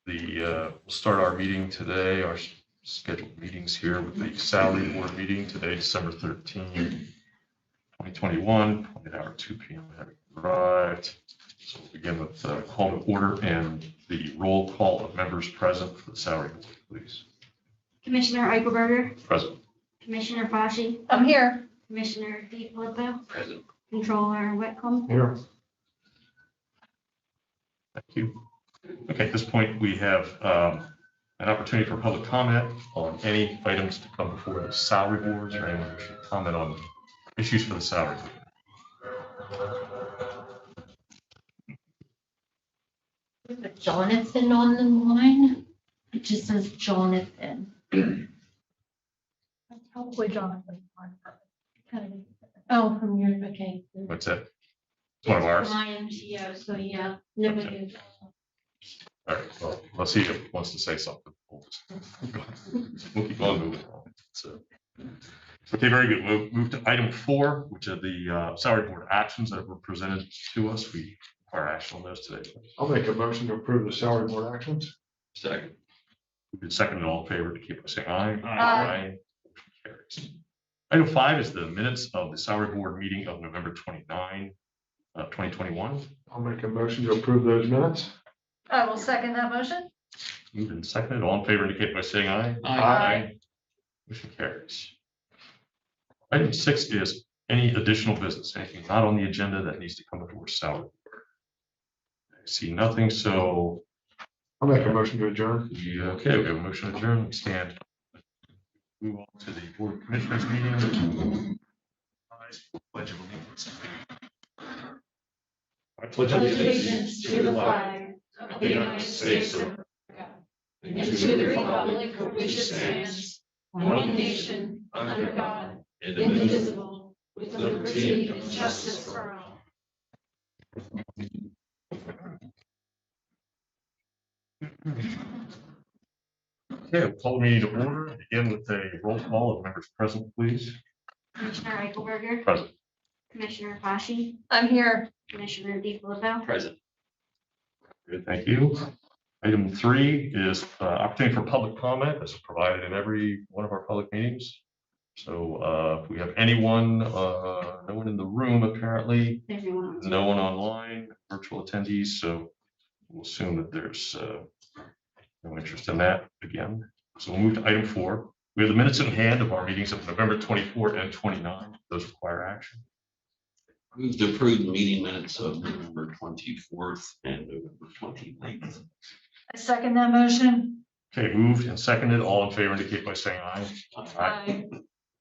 We'll start our meeting today, our scheduled meetings here with the salary board meeting today, December 13, 2021, at hour 2 p.m. Right. So we'll begin with the call to order and the roll call of members present for the salary board, please. Commissioner Eichelberger. Present. Commissioner Fashi. I'm here. Commissioner Lepc. Present. Controller Whitcomb. Here. Thank you. Okay, at this point, we have an opportunity for public comment on any items to come before the salary boards or anyone who should comment on issues for the salary board. Jonathan on the line. It just says Jonathan. That's probably Jonathan. Oh, from your, okay. What's that? It's one of ours. Yeah, so yeah. Nobody. All right, well, let's see if he wants to say something. We'll keep on moving on. So, okay, very good. We'll move to item 4, which are the salary board actions that were presented to us. We require action on those today. I'll make a motion to approve the salary board actions. Second. We've been seconded, all in favor to keep by saying aye. Aye. Motion carries. Item 5 is the minutes of the salary board meeting of November 29, 2021. I'll make a motion to approve those minutes. I will second that motion. Moved and seconded, all in favor indicate by saying aye. Aye. Motion carries. Item 6 is any additional business, anything not on the agenda that needs to come before salary board. I see nothing, so I'll make a motion to adjourn. okay, we have a motion to adjourn. We stand. Move on to the board of commissioners meeting. Pledge of allegiance. I pledge Allegiance to the flag of the United States of America and to the republic for which it stands, one nation, under God, indivisible, with liberty and justice for all. Okay, we'll call the meeting to order. Begin with a roll call of members present, please. Commissioner Eichelberger. Present. Commissioner Fashi. I'm here. Commissioner Lepc. Present. Good, thank you. Item 3 is opportunity for public comment as provided in every one of our public meetings. So if we have anyone, no one in the room apparently, Everyone. no one online, virtual attendees, so we'll assume that there's no interest in that again. So we'll move to item 4. We have the minutes in hand of our meetings of November 24 and 29. Those require action. Move to approve the meeting minutes of November 24th and November 29th. I second that motion. Okay, moved and seconded. All in favor indicate by saying aye. Aye.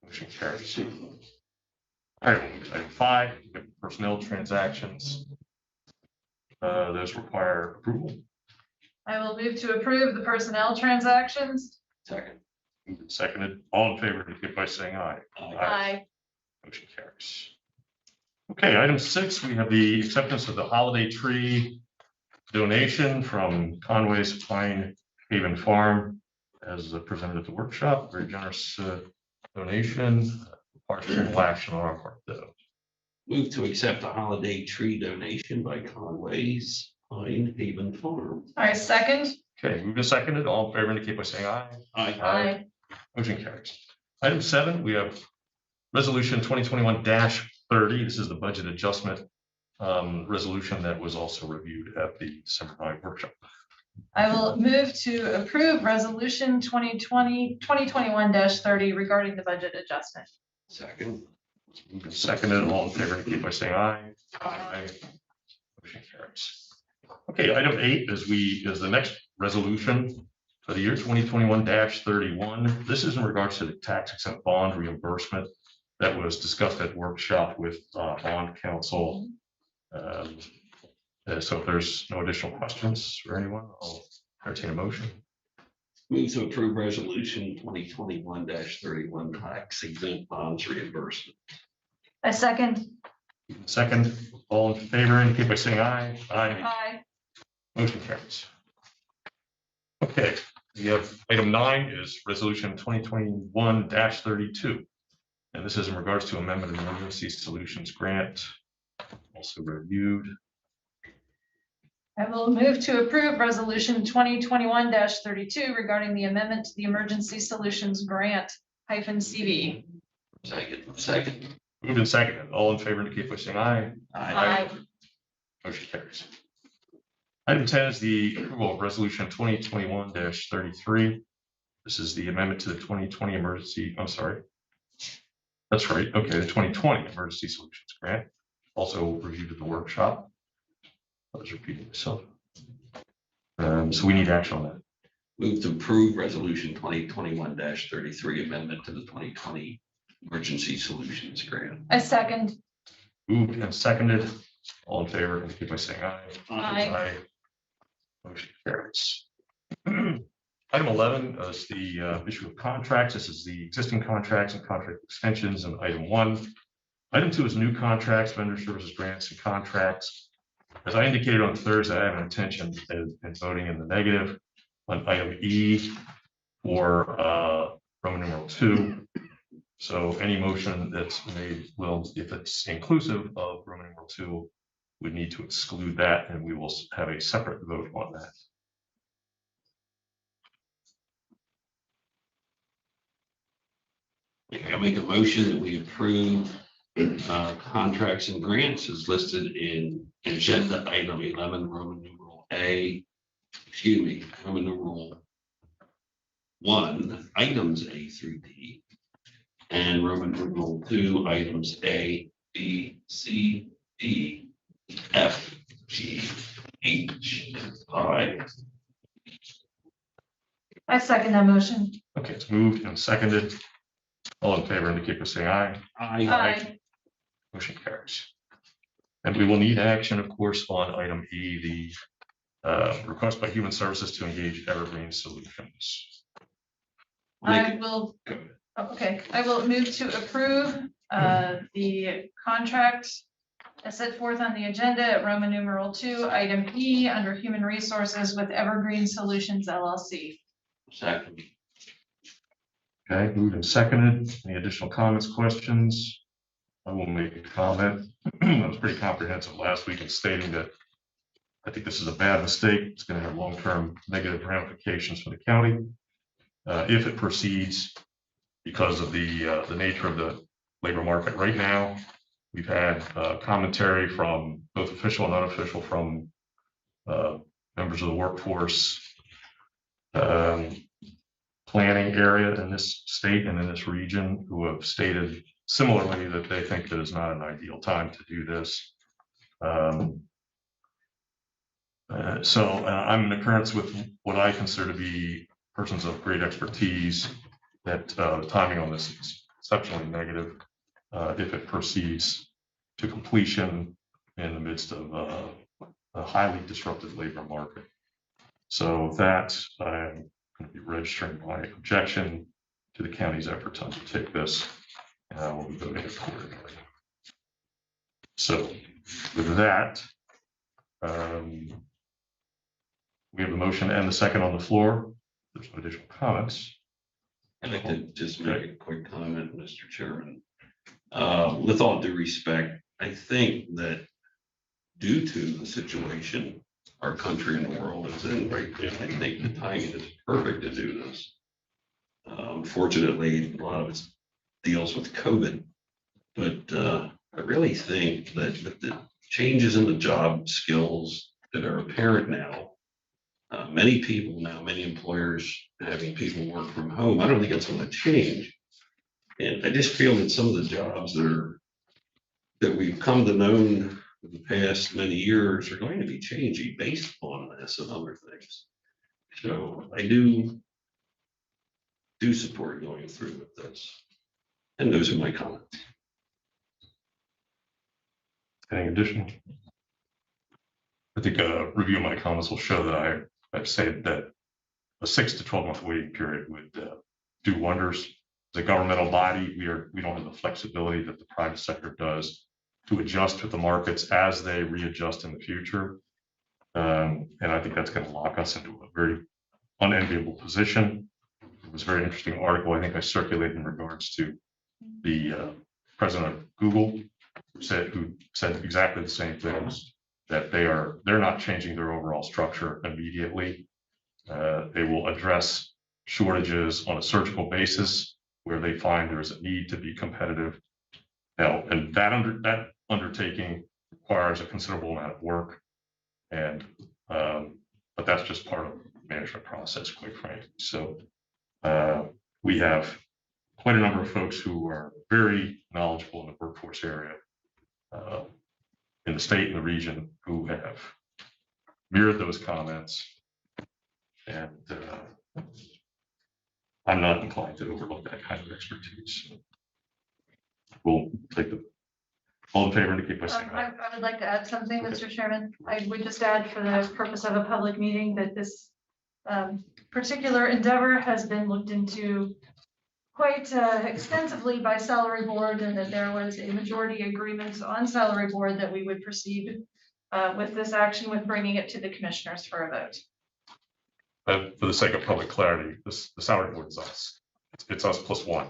Motion carries. All right, we'll move to item 5, we have personnel transactions. Those require approval. I will move to approve the personnel transactions. Second. Moved and seconded. All in favor indicate by saying aye. Aye. Motion carries. Okay, item 6, we have the acceptance of the holiday tree donation from Conway's Pine Haven Farm as presented at the workshop. Very generous donation. Partial action on our part though. Move to accept a holiday tree donation by Conway's Pine Haven Farm. I second. Okay, moved and seconded. All in favor indicate by saying aye. Aye. Motion carries. Item 7, we have resolution 2021-30. This is the budget adjustment resolution that was also reviewed at the December 9 workshop. I will move to approve resolution 2021-30 regarding the budget adjustment. Second. Moved and seconded. All in favor indicate by saying aye. Aye. Motion carries. Okay, item 8 is the next resolution for the year 2021-31. This is in regards to the tax exempt bond reimbursement that was discussed at workshop with bond counsel. So if there's no additional questions for anyone, I'll entertain a motion. Move to approve resolution 2021-31 tax exempt bonds reimbursement. I second. Second, all in favor indicate by saying aye. Aye. Motion carries. Okay, we have item 9 is resolution 2021-32. And this is in regards to amendment of emergency solutions grant, also reviewed. I will move to approve resolution 2021-32 regarding the amendment to the Emergency Solutions Grant -CV. Second. Moved and seconded. All in favor indicate by saying aye. Aye. Motion carries. Item 10 is the approval of resolution 2021-33. This is the amendment to the 2020 emergency, I'm sorry. That's right. Okay, the 2020 Emergency Solutions Grant, also reviewed at the workshop. I was repeating myself. So we need action on that. Move to approve resolution 2021-33 amendment to the 2020 Emergency Solutions Grant. I second. Moved and seconded. All in favor indicate by saying aye. Aye. Motion carries. Item 11 is the issue of contracts. This is the existing contracts and contract extensions in item 1. Item 2 is new contracts, vendor services, grants, and contracts. As I indicated on Thursday, I have an intention in voting in the negative on item E for Roman numeral 2. So any motion that's made will, if it's inclusive of Roman numeral 2, we need to exclude that, and we will have a separate vote on that. I make a motion that we approve contracts and grants as listed in agenda item 11, Roman numeral Roman numeral 1, items A through D, and Roman numeral 2, items A, B, C, D, F, G, H, I. I second that motion. Okay, it's moved and seconded. All in favor indicate by saying aye. Aye. Motion carries. And we will need action, of course, on item E, the request by Human Services to engage Evergreen Solutions. I will, okay, I will move to approve the contract as set forth on the agenda at Roman numeral 2, item E, under Human Resources with Evergreen Solutions LLC. Second. Okay, moved and seconded. Any additional comments, questions? I will make a comment. I was pretty comprehensive last week in stating that I think this is a bad mistake. It's going to have long-term negative ramifications for the county if it proceeds because of the nature of the labor market right now. We've had commentary from both official and unofficial from members of the workforce planning area in this state and in this region who have stated similarly that they think that it's not an ideal time to do this. So I'm in occurrence with what I consider to be persons of great expertise that the timing on this is exceptionally negative if it proceeds to completion in the midst of a highly disrupted labor market. So that I'm going to be registering my objection to the county's effort to undertake this, and I will be voting accordingly. So with that, we have the motion and the second on the floor. There's no additional comments. I'd like to just make a quick comment, Mr. Chairman. With all due respect, I think that due to the situation our country and the world is in right now, I think the timing is perfect to do this. Fortunately, a lot of it deals with COVID, but I really think that with the changes in the job skills that are apparent now, many employers having people work from home, I don't think it's going to change. And I just feel that some of the jobs that we've come to know in the past many years are going to be changing based on this and other things. So I do support going through with this. And those are my comments. Anything additional? I think a review of my comments will show that I've said that a 6 to 12 month waiting period would do wonders. As a governmental body, we don't have the flexibility that the private sector does to adjust with the markets as they readjust in the future. And I think that's going to lock us into a very unenviable position. It was a very interesting article I think I circulated in regards to the president of Google who said exactly the same things that they're not changing their overall structure immediately. They will address shortages on a surgical basis where they find there's a need to be competitive. Now, and that undertaking requires a considerable amount of work, and but that's just part of the management process, quite frankly. So we have quite a number of folks who are very knowledgeable in the workforce area in the state and the region who have mirrored those comments, and I'm not inclined to overlook that kind of expertise. We'll take the all in favor indicate by saying aye. I would like to add something, Okay. Mr. Chairman. I would just add for the purpose of a public meeting that this particular endeavor has been looked into quite extensively by salary board, and that there was a majority agreement on salary board that we would proceed with this action, with bringing it to the commissioners for a vote. For the sake of public clarity, the salary board is us. It's us plus one.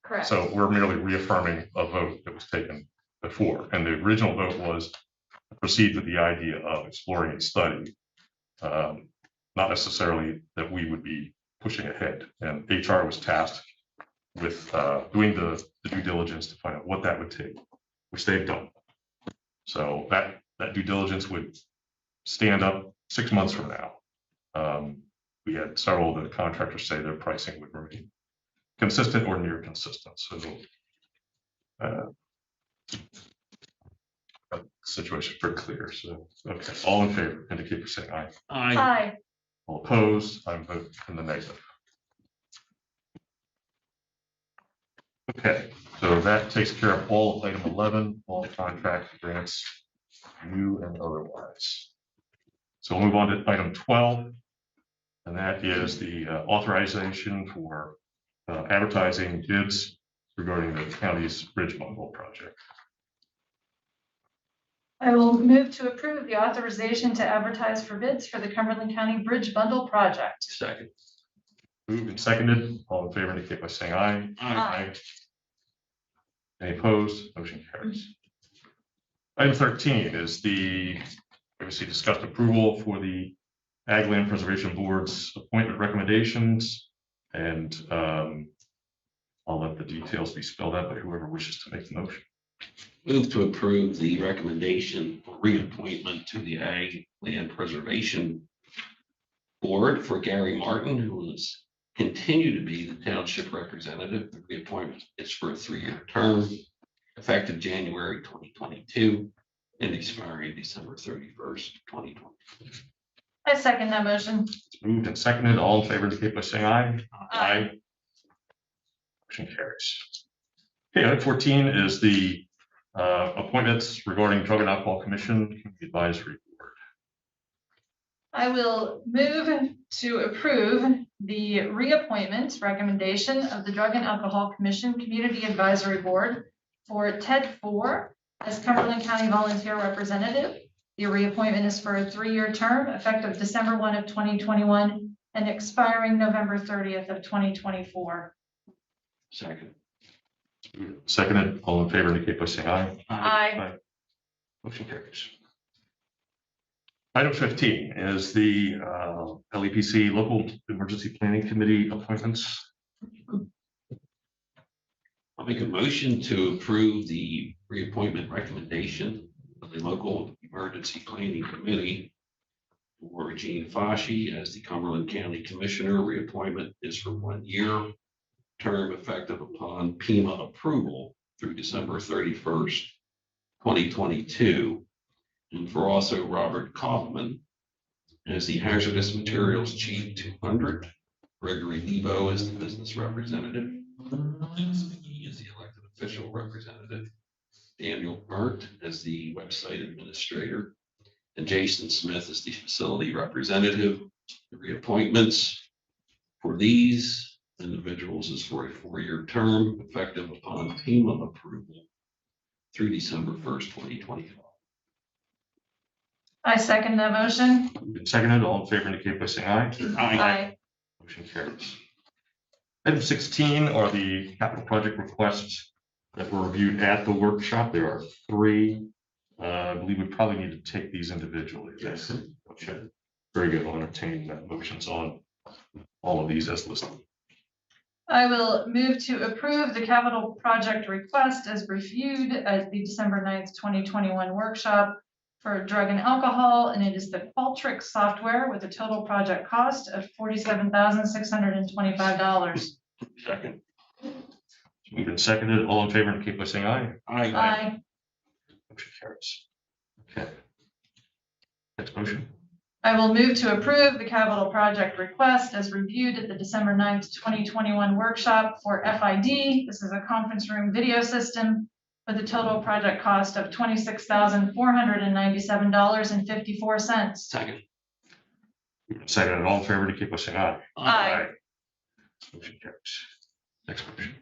Correct. So we're merely reaffirming a vote that was taken before. And the original vote was to proceed with the idea of exploring a study, not necessarily that we would be pushing ahead. And HR was tasked with doing the due diligence to find out what that would take, which they've done. So that due diligence would stand up 6 months from now. We had several of the contractors say their pricing would remain consistent or near consistent. So situation pretty clear. So okay, all in favor indicate by saying aye. Aye. All opposed, I'm voting in the negative. Okay, so that takes care of all of item 11, all the contract grants, new and otherwise. So we'll move on to item 12, and that is the authorization for advertising bids regarding the county's bridge bundle project. I will move to approve the authorization to advertise for bids for the Cumberland County Bridge Bundle Project. Second. Moved and seconded, all in favor indicate by saying aye. Aye. Any opposed? Motion carries. Item 13 is the previously discussed approval for the Ag Land Preservation Board's appointment recommendations, and I'll let the details be spelled out by whoever wishes to make the motion. Move to approve the recommendation for reappointment to the Ag Land Preservation Board for Gary Martin, who is continue to be the township representative. The reappointment is for a 3-year term, effective January 2022 and expiring December 31st, 2020. I second that motion. It's moved and seconded. All in favor indicate by saying aye. Aye. Motion carries. Okay, item 14 is the appointments regarding Drug and Alcohol Commission Community Advisory Board. I will move to approve the reappointment recommendation of the Drug and Alcohol Commission Community Advisory Board for Ted Four as Cumberland County Volunteer Representative. The reappointment is for a 3-year term effective December 1 of 2021 and expiring November 30th of 2024. Second. Seconded, all in favor indicate by saying aye. Aye. Motion carries. Item 15 is the LEPC Local Emergency Planning Committee appointments. I'll make a motion to approve the reappointment recommendation of the Local Emergency Planning Committee for Gene Fasci as the Cumberland County Commissioner. Reappointment is for 1 year, term effective upon PEMA approval through December 31st, 2022. And for also Robert Kaufman as the Hazardous Materials Chief 200, Gregory Lebo as the business representative, he is the elected official representative, Daniel Burt as the website administrator, and Jason Smith as the facility representative. The reappointments for these individuals is for a 4-year term effective upon PEMA approval through December 1st, 2025. I second that motion. Seconded, all in favor indicate by saying aye. Aye. Motion carries. Item 16 are the capital project requests that were reviewed at the workshop. There are 3. I believe we probably need to take these individually. Yes. Okay, very good. I'll entertain motions on all of these as listed. I will move to approve the capital project request as reviewed at the December 9th, 2021 workshop for drug and alcohol, and it is the Qualtrics software with a total project cost of $47,625. Second. Moved and seconded. All in favor indicate by saying aye. Aye. Motion carries. Okay. Next motion. I will move to approve the capital project request as reviewed at the December 9th, 2021 workshop for FID. This is a conference room video system with a total project cost of $26,497.54. Second. Seconded. All in favor indicate by saying aye. Aye. Motion carries. Next motion.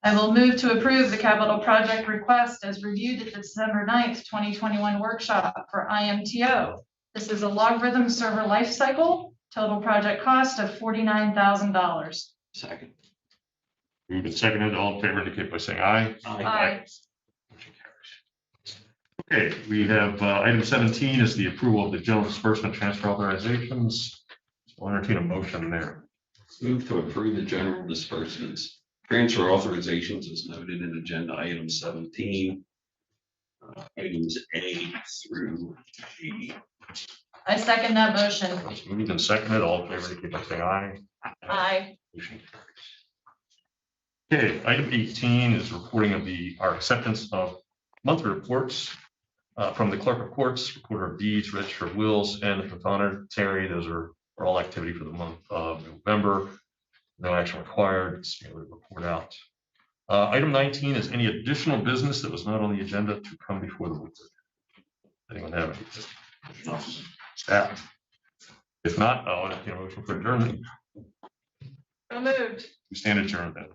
I will move to approve the capital project request as reviewed at the December 9th, 2021 workshop for IMTO. This is a logarithm server lifecycle, total project cost of $49,000. Second. Moved and seconded. All in favor indicate by saying aye. Aye. Motion carries. Okay, we have item 17 is the approval of the general disbursement transfer authorizations. I'll entertain a motion there. Move to approve the general disbursements. Transfer authorizations is noted in agenda item 17. Items A through G. I second that motion. It's moved and seconded. All in favor indicate by saying aye. Aye. Motion carries. Okay, item 18 is reporting of our acceptance of monthly reports from the clerk of courts, recorder of deeds, register of wills, and the prothonotary. Those are all activity for the month of November. No action required. It's merely a report out. Item 19 is any additional business that was not on the agenda to come before the board. Anyone have any? Staff? If not, I'll entertain a motion for adjournment. So moved. We stand adjourned then.